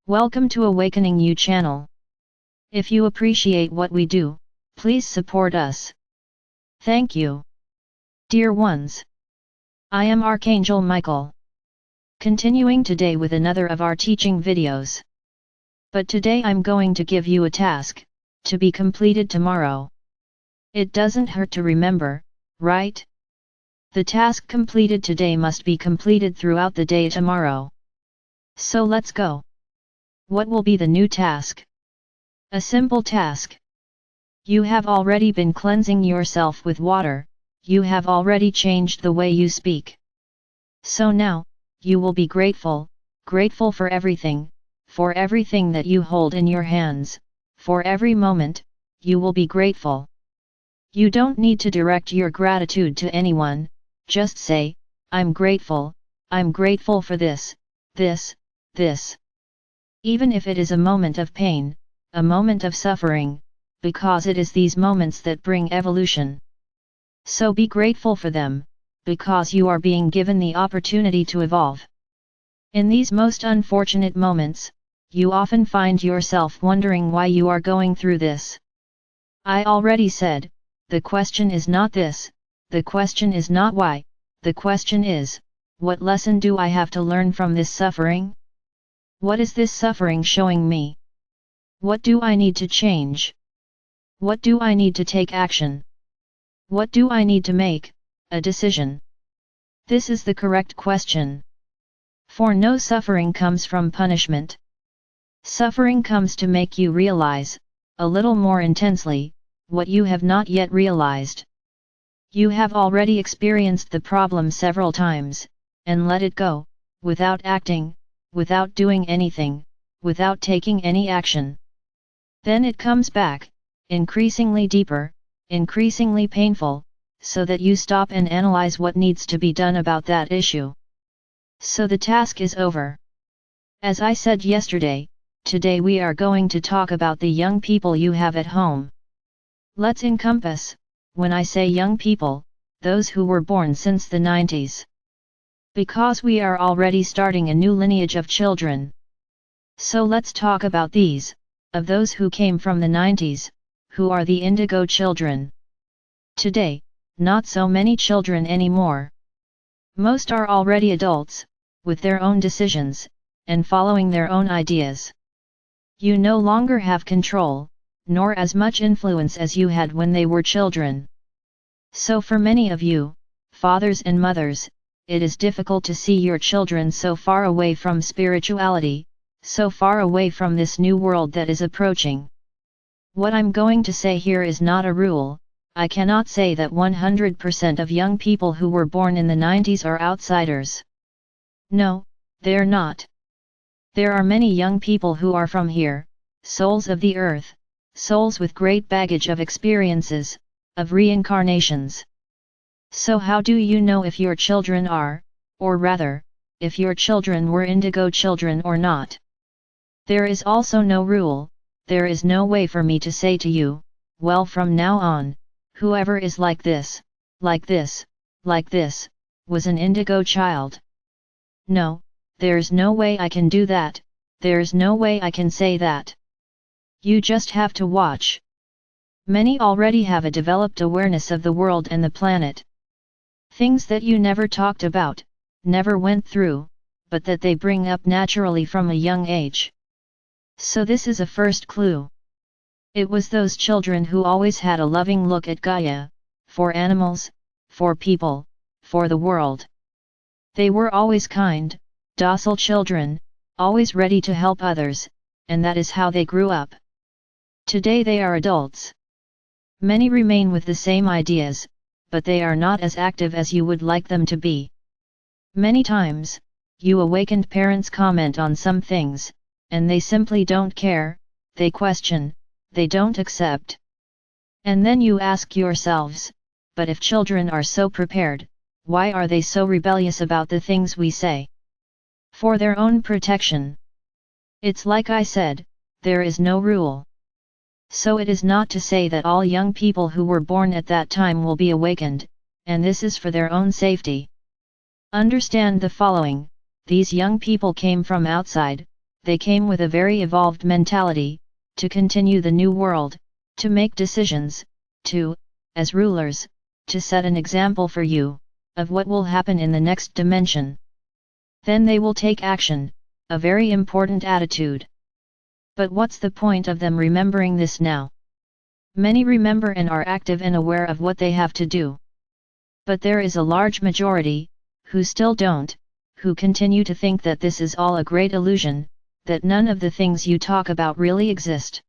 Welcome to Awakening You channel. If you appreciate what we do, please support us. Thank you. Dear ones, I am Archangel Michael. Continuing today with another of our teaching videos. But today I'm going to give you a task, to be completed tomorrow. It doesn't hurt to remember, right? The task completed today must be completed throughout the day tomorrow. So let's go. What will be the new task? A simple task. You have already been cleansing yourself with water, you have already changed the way you speak. So now, you will be grateful for everything that you hold in your hands, for every moment, you will be grateful. You don't need to direct your gratitude to anyone, just say, I'm grateful for this. Even if it is a moment of pain, a moment of suffering, because it is these moments that bring evolution. So be grateful for them, because you are being given the opportunity to evolve. In these most unfortunate moments, you often find yourself wondering why you are going through this. I already said, the question is not this, the question is not why, the question is, what lesson do I have to learn from this suffering? What is this suffering showing me? What do I need to change? What do I need to take action? What do I need to make a decision? This is the correct question. For no suffering comes from punishment. Suffering comes to make you realize, a little more intensely, what you have not yet realized. You have already experienced the problem several times, and let it go, without acting, without doing anything, without taking any action. Then it comes back, increasingly deeper, increasingly painful, so that you stop and analyze what needs to be done about that issue. So the task is over. As I said yesterday, today we are going to talk about the young people you have at home. Let's encompass, when I say young people, those who were born since the 90s. Because we are already starting a new lineage of children. So let's talk about these, of those who came from the 90s, who are the indigo children. Today, not so many children anymore. Most are already adults, with their own decisions, and following their own ideas. You no longer have control, nor as much influence as you had when they were children. So for many of you, fathers and mothers, it is difficult to see your children so far away from spirituality, so far away from this new world that is approaching. What I'm going to say here is not a rule. I cannot say that 100% of young people who were born in the 90s are outsiders. No, they're not. There are many young people who are from here, souls of the earth, souls with great baggage of experiences, of reincarnations. So how do you know if your children are, or rather, if your children were indigo children or not? There is also no rule, there is no way for me to say to you, well from now on, whoever is like this, was an indigo child. No, there's no way I can do that, there's no way I can say that. You just have to watch. Many already have a developed awareness of the world and the planet. Things that you never talked about, never went through, but that they bring up naturally from a young age. So this is a first clue. It was those children who always had a loving look at Gaia, for animals, for people, for the world. They were always kind, docile children, always ready to help others, and that is how they grew up. Today they are adults. Many remain with the same ideas, but they are not as active as you would like them to be. Many times, you awakened parents comment on some things, and they simply don't care, they question, they don't accept. And then you ask yourselves, but if children are so prepared, why are they so rebellious about the things we say? For their own protection. It's like I said, there is no rule. So it is not to say that all young people who were born at that time will be awakened, and this is for their own safety. Understand the following, these young people came from outside, they came with a very evolved mentality, to continue the new world, to make decisions, to, as rulers, to set an example for you, of what will happen in the next dimension. Then they will take action, a very important attitude. But what's the point of them remembering this now? Many remember and are active and aware of what they have to do. But there is a large majority, who still don't, who continue to think that this is all a great illusion, that none of the things you talk about really exist.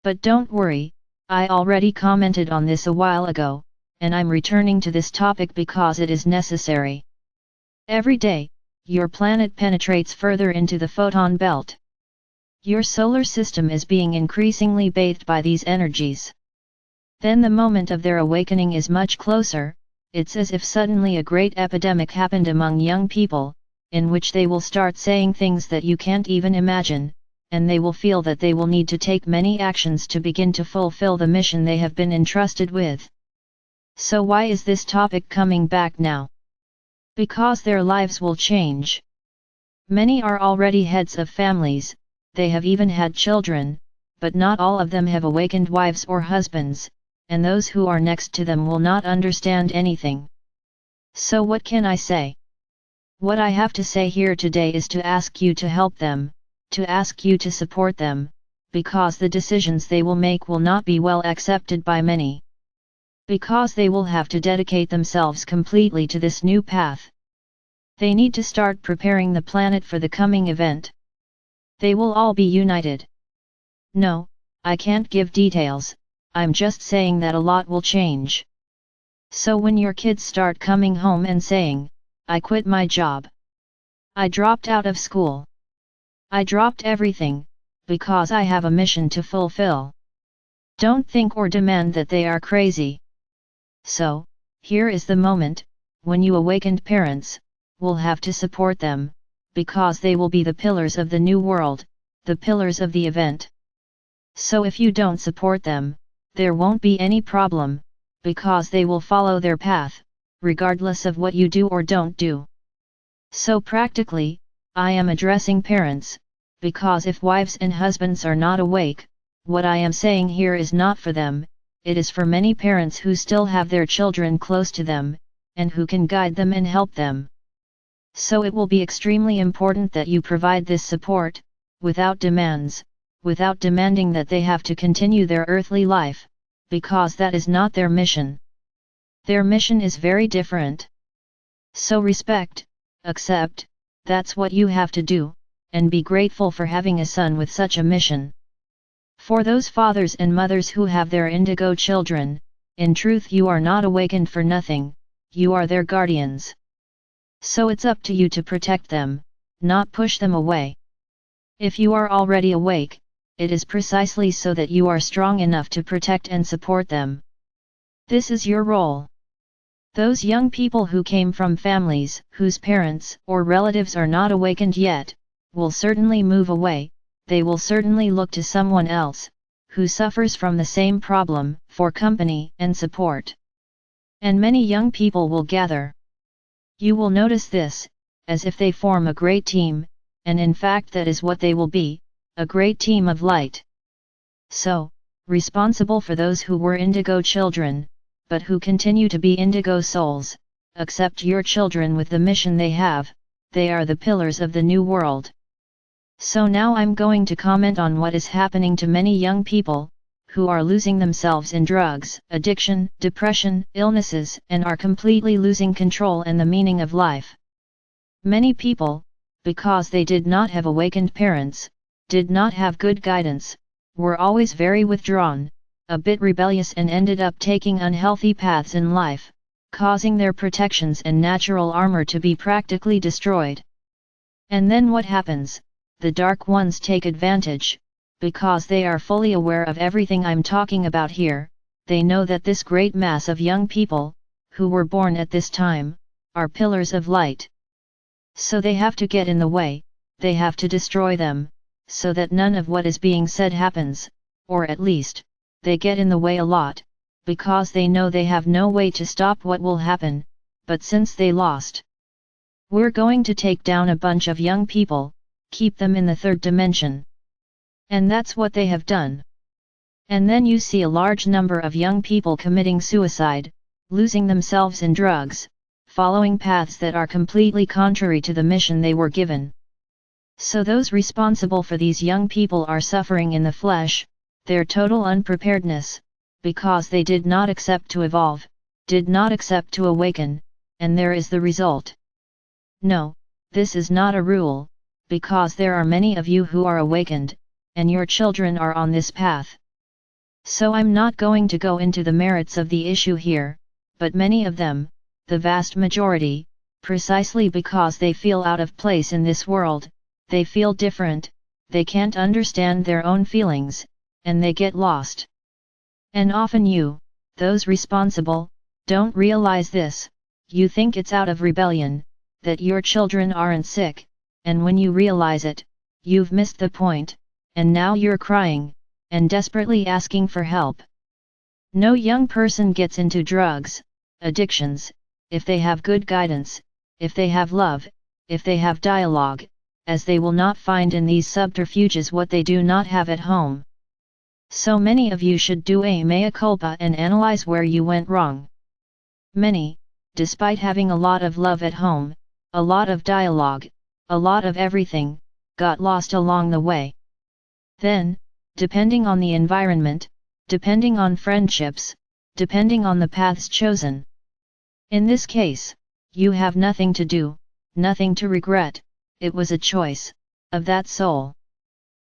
But don't worry, I already commented on this a while ago, and I'm returning to this topic because it is necessary. Every day, your planet penetrates further into the photon belt. Your solar system is being increasingly bathed by these energies. Then the moment of their awakening is much closer. It's as if suddenly a great epidemic happened among young people, in which they will start saying things that you can't even imagine, and they will feel that they will need to take many actions to begin to fulfill the mission they have been entrusted with. So why is this topic coming back now? Because their lives will change. Many are already heads of families, they have even had children, but not all of them have awakened wives or husbands, and those who are next to them will not understand anything. So what can I say? What I have to say here today is to ask you to help them, to ask you to support them, because the decisions they will make will not be well accepted by many. Because they will have to dedicate themselves completely to this new path. They need to start preparing the planet for the coming event. They will all be united. No, I can't give details, I'm just saying that a lot will change. So when your kids start coming home and saying, I quit my job. I dropped out of school. I dropped everything, because I have a mission to fulfill. Don't think or demand that they are crazy. So, here is the moment, when you awakened parents, will have to support them, because they will be the pillars of the new world, the pillars of the event. So if you don't support them, there won't be any problem, because they will follow their path, regardless of what you do or don't do. So practically, I am addressing parents, because if wives and husbands are not awake, what I am saying here is not for them, it is for many parents who still have their children close to them, and who can guide them and help them. So it will be extremely important that you provide this support, without demands, without demanding that they have to continue their earthly life, because that is not their mission. Their mission is very different. So respect, accept, that's what you have to do, and be grateful for having a son with such a mission. For those fathers and mothers who have their indigo children, in truth you are not awakened for nothing, you are their guardians. So it's up to you to protect them, not push them away. If you are already awake, it is precisely so that you are strong enough to protect and support them. This is your role. Those young people who came from families whose parents or relatives are not awakened yet, will certainly move away, they will certainly look to someone else, who suffers from the same problem, for company and support. And many young people will gather. You will notice this, as if they form a great team, and in fact that is what they will be, a great team of light. So, responsible for those who were indigo children, but who continue to be indigo souls, accept your children with the mission they have, they are the pillars of the new world. So now I'm going to comment on what is happening to many young people, who are losing themselves in drugs, addiction, depression, illnesses, and are completely losing control and the meaning of life. Many people, because they did not have awakened parents, did not have good guidance, were always very withdrawn, a bit rebellious and ended up taking unhealthy paths in life, causing their protections and natural armor to be practically destroyed. And then what happens? The dark ones take advantage, because they are fully aware of everything I'm talking about here, they know that this great mass of young people, who were born at this time, are pillars of light. So they have to get in the way, they have to destroy them, so that none of what is being said happens, or at least, they get in the way a lot, because they know they have no way to stop what will happen, but since they lost, we're going to take down a bunch of young people, keep them in the third dimension. And that's what they have done. And then you see a large number of young people committing suicide, losing themselves in drugs, following paths that are completely contrary to the mission they were given. So those responsible for these young people are suffering in the flesh, their total unpreparedness, because they did not accept to evolve, did not accept to awaken, and there is the result. No, this is not a rule, because there are many of you who are awakened, and your children are on this path. So I'm not going to go into the merits of the issue here, but many of them, the vast majority, precisely because they feel out of place in this world, they feel different, they can't understand their own feelings, and they get lost. And often you, those responsible, don't realize this. You think it's out of rebellion, that your children aren't sick, and when you realize it, you've missed the point, and now you're crying, and desperately asking for help. No young person gets into drugs, addictions, if they have good guidance, if they have love, if they have dialogue, as they will not find in these subterfuges what they do not have at home. So many of you should do a mea culpa and analyze where you went wrong. Many, despite having a lot of love at home, a lot of dialogue, a lot of everything, got lost along the way. Then, depending on the environment, depending on friendships, depending on the paths chosen. In this case, you have nothing to do, nothing to regret, it was a choice of that soul.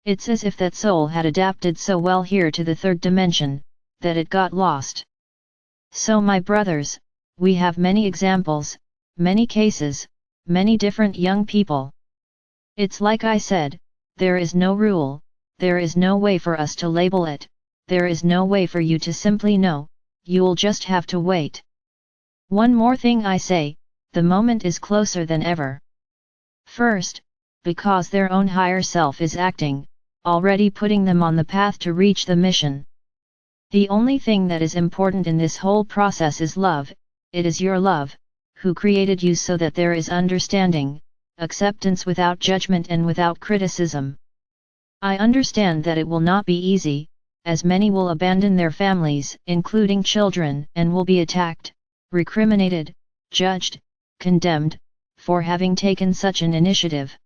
It's as if that soul had adapted so well here to the third dimension, that it got lost. So my brothers, we have many examples, many cases, many different young people. It's like I said, there is no rule, there is no way for us to label it, there is no way for you to simply know, you'll just have to wait. One more thing I say, the moment is closer than ever. First, because their own higher self is acting, already putting them on the path to reach the mission. The only thing that is important in this whole process is love, it is your love, who created you so that there is understanding, acceptance without judgment and without criticism. I understand that it will not be easy, as many will abandon their families, including children, and will be attacked, recriminated, judged, condemned, for having taken such an initiative.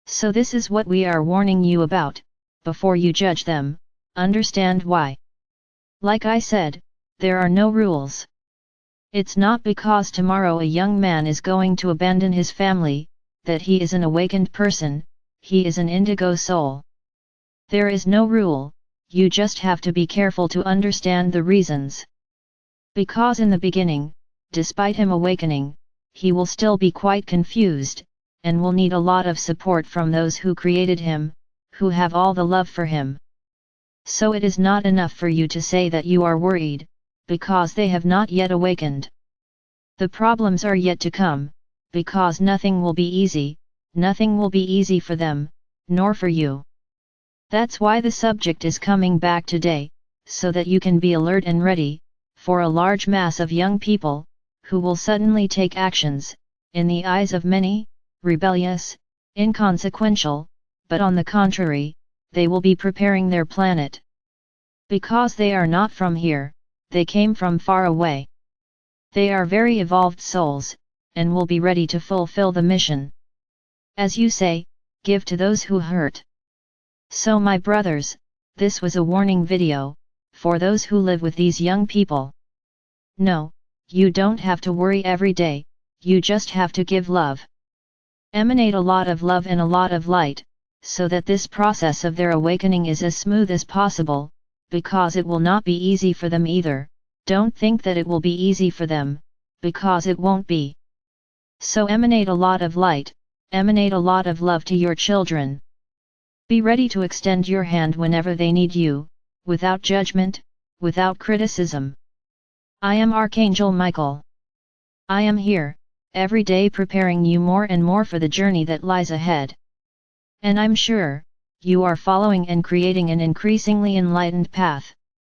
So this is what we are warning you about, before you judge them, understand why. Like I said, there are no rules. It's not because tomorrow a young man is going to abandon his family, that he is an awakened person, he is an indigo soul. There is no rule, you just have to be careful to understand the reasons. Because in the beginning, despite him awakening, he will still be quite confused, and will need a lot of support from those who created him, who have all the love for him. So it is not enough for you to say that you are worried, because they have not yet awakened. The problems are yet to come, because nothing will be easy, nothing will be easy for them, nor for you. That's why the subject is coming back today, so that you can be alert and ready, for a large mass of young people, who will suddenly take actions, in the eyes of many, rebellious, inconsequential, but on the contrary, they will be preparing their planet. Because they are not from here, they came from far away. They are very evolved souls, and will be ready to fulfill the mission. As you say, give to those who hurt. So my brothers, this was a warning video, for those who live with these young people. No, you don't have to worry every day, you just have to give love. Emanate a lot of love and a lot of light, so that this process of their awakening is as smooth as possible, because it will not be easy for them either. Don't think that it will be easy for them, because it won't be. So emanate a lot of light, emanate a lot of love to your children. Be ready to extend your hand whenever they need you, without judgment, without criticism. I am Archangel Michael. I am here, every day preparing you more and more for the journey that lies ahead. And I'm sure, you are following and creating an increasingly enlightened path.